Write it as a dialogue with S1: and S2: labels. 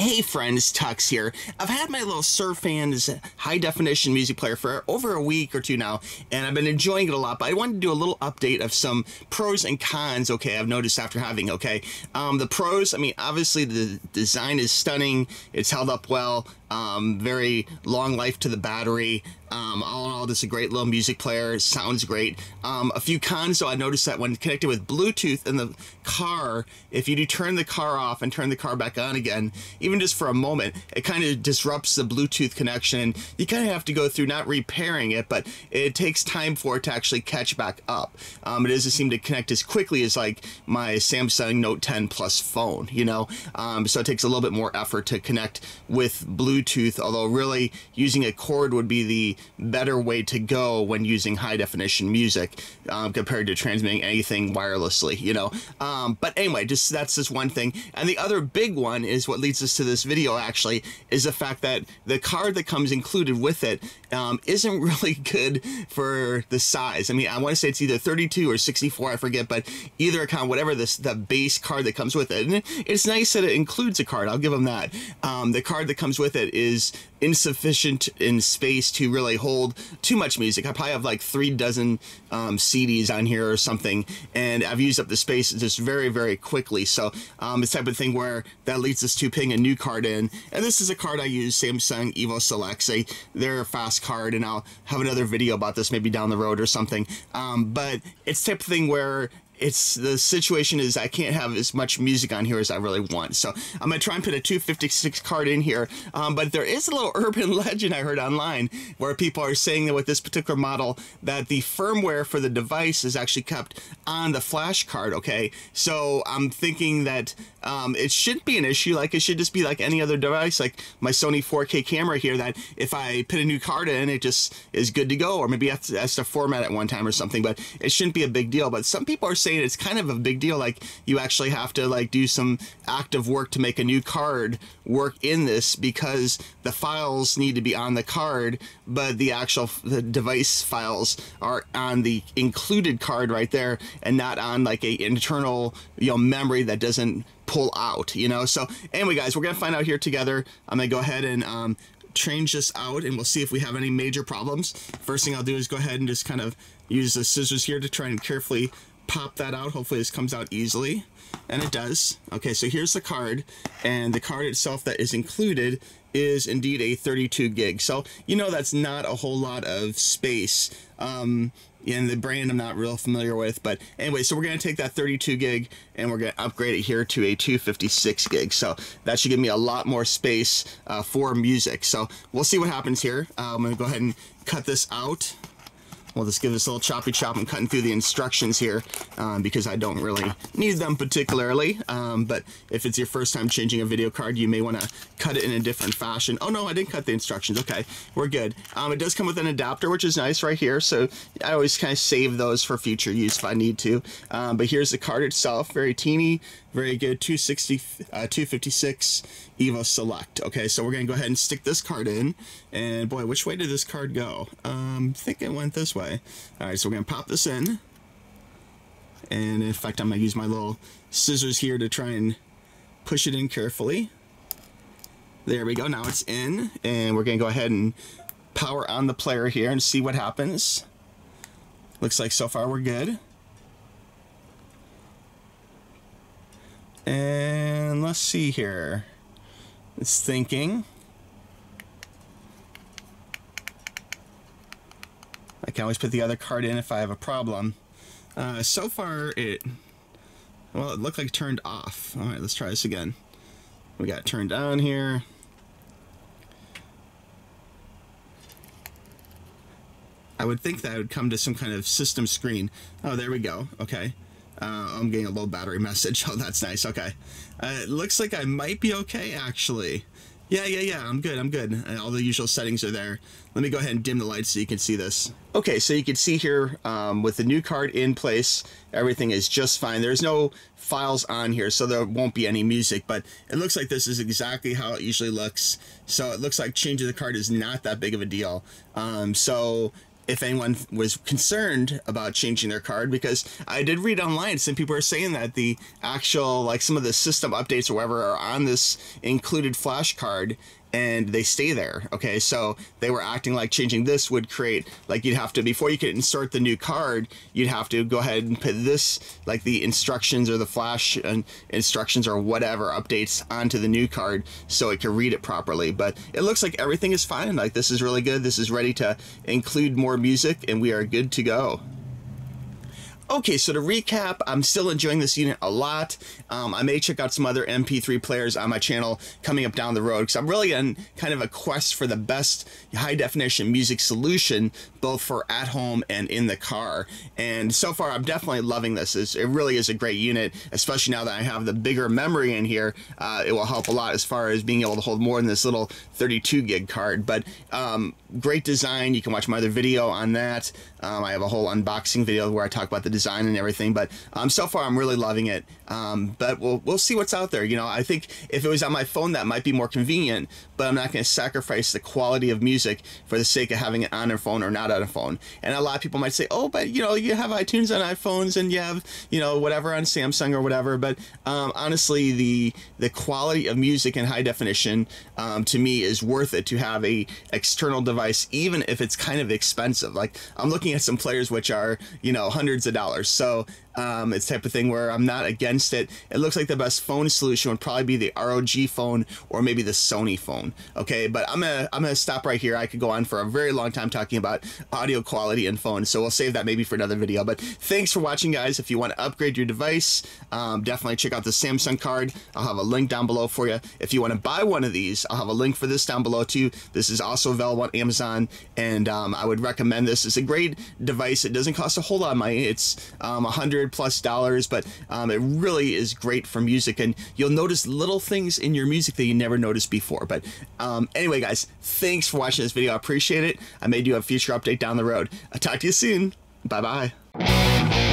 S1: Hey friends, Tux here. I've had my little Surfans high definition music player for over a week or two now, and I've been enjoying it a lot, but I wanted to do a little update of some pros and cons, okay, I've noticed after having, okay. The pros, I mean, obviously the design is stunning, it's held up well, very long life to the battery. All in all, this is a great little music player. It sounds great. A few cons, though, I noticed that when connected with Bluetooth in the car, if you do turn the car off and turn the car back on again, even just for a moment, it kind of disrupts the Bluetooth connection. And you kind of have to go through not repairing it, but it takes time for it to actually catch back up. It doesn't seem to connect as quickly as like my Samsung Note 10 Plus phone, you know? So it takes a little bit more effort to connect with Bluetooth, although really using a cord would be the better way to go when using high definition music compared to transmitting anything wirelessly, you know. But anyway, that's just one thing. And the other big one is what leads us to this video actually, is the fact that the card that comes included with it isn't really good for the size. I mean, I want to say it's either 32 or 64, I forget, but either account, whatever the base card that comes with it. And it's nice that it includes a card, I'll give them that. The card that comes with it is insufficient in space to really hold too much music. I probably have like 3 dozen CDs on here or something, and I've used up the space just very, very quickly. So it's the type of thing where that leads us to putting a new card in. And this is a card I use, Samsung Evo Selects. They're a fast card, and I'll have another video about this maybe down the road or something. But it's the type of thing where the situation is I can't have as much music on here as I really want. So I'm going to try and put a 256 card in here. But there is a little urban legend I heard online where people are saying that with this particular model that the firmware for the device is actually kept on the flash card, okay? So I'm thinking that it shouldn't be an issue. Like, it should just be like any other device, like my Sony 4K camera here, that if I put a new card in, it just is good to go. Or maybe it has to format at one time or something, but it shouldn't be a big deal. But some people are saying it's kind of a big deal, like you actually have to like do some active work to make a new card work in this, because the files need to be on the card, but the device files are on the included card right there and not on like a internal, you know, memory that doesn't pull out, you know. So anyway guys, we're gonna find out here together. I'm gonna go ahead and change this out, and we'll see if we have any major problems. First thing I'll do is go ahead and just kind of use the scissors here to try and carefully pop that out. Hopefully this comes out easily, and it does. Okay, so here's the card, and the card itself that is included is indeed a 32 gig. So you know that's not a whole lot of space. And the brand I'm not real familiar with, but anyway, so we're going to take that 32 gig and we're going to upgrade it here to a 256 gig. So that should give me a lot more space for music. So we'll see what happens here. I'm going to go ahead and cut this out. We'll just give this a little choppy chop. I'm cutting through the instructions here because I don't really need them particularly. But if it's your first time changing a video card, you may want to cut it in a different fashion. Oh no, I didn't cut the instructions. Okay, we're good. It does come with an adapter, which is nice right here. So I always kind of save those for future use if I need to. But here's the card itself, very teeny, very good, 256 Evo Select. Okay, so we're gonna go ahead and stick this card in, and boy, which way did this card go? I think it went this way. All right, so we're gonna pop this in, and in fact, I'm gonna use my little scissors here to try and push it in carefully. There we go, now it's in, and we're gonna go ahead and power on the player here and see what happens. Looks like so far we're good. And let's see here. It's thinking. I can always put the other card in if I have a problem. So far it looked like it turned off. All right, let's try this again. We got it turned on here. I would think that would come to some kind of system screen. Oh, there we go. Okay. I'm getting a low battery message. Oh, that's nice. Okay. It looks like I might be okay, actually. Yeah, I'm good. All the usual settings are there. Let me go ahead and dim the lights so you can see this. Okay, so you can see here with the new card in place, everything is just fine. There's no files on here, so there won't be any music, but it looks like this is exactly how it usually looks. So it looks like changing the card is not that big of a deal. So if anyone was concerned about changing their card, because I did read online some people are saying that the actual, like, some of the system updates or whatever are on this included flash card and they stay there. Okay, so they were acting like changing this would create, like, you'd have to, before you could insert the new card, you'd have to go ahead and put this, like the instructions or the flash instructions or whatever updates onto the new card so it can read it properly. But it looks like everything is fine. Like, this is really good. This is ready to include more music and we are good to go. Okay, so to recap, I'm still enjoying this unit a lot. I may check out some other MP3 players on my channel coming up down the road, because I'm really on kind of a quest for the best high definition music solution, both for at home and in the car. And so far, I'm definitely loving this. It really is a great unit, especially now that I have the bigger memory in here. It will help a lot as far as being able to hold more than this little 32 gig card. But great design. You can watch my other video on that. I have a whole unboxing video where I talk about the design and everything, but so far I'm really loving it. But we'll see what's out there. You know, I think if it was on my phone, that might be more convenient, but I'm not going to sacrifice the quality of music for the sake of having it on a phone or not on a phone. And a lot of people might say, oh, but you know, you have iTunes on iPhones and you have, you know, whatever on Samsung or whatever. But honestly, the quality of music in high definition to me is worth it to have a external device, even if it's kind of expensive. Like, I'm looking at some players which are, you know, hundreds of dollars. So it's the type of thing where I'm not against it. It looks like the best phone solution would probably be the ROG phone or maybe the Sony phone. Okay, but I'm gonna stop right here. I could go on for a very long time talking about audio quality and phones, so we'll save that maybe for another video. But thanks for watching, guys. If you want to upgrade your device, definitely check out the Samsung card. I'll have a link down below for you. If you want to buy one of these, I'll have a link for this down below too. This is also available on Amazon, and I would recommend this. It's a great device. It doesn't cost a whole lot of money. It's $100+, but it really is great for music, and you'll notice little things in your music that you never noticed before. But anyway, guys, thanks for watching this video. I appreciate it. I may do a future update down the road. I'll talk to you soon. Bye-bye.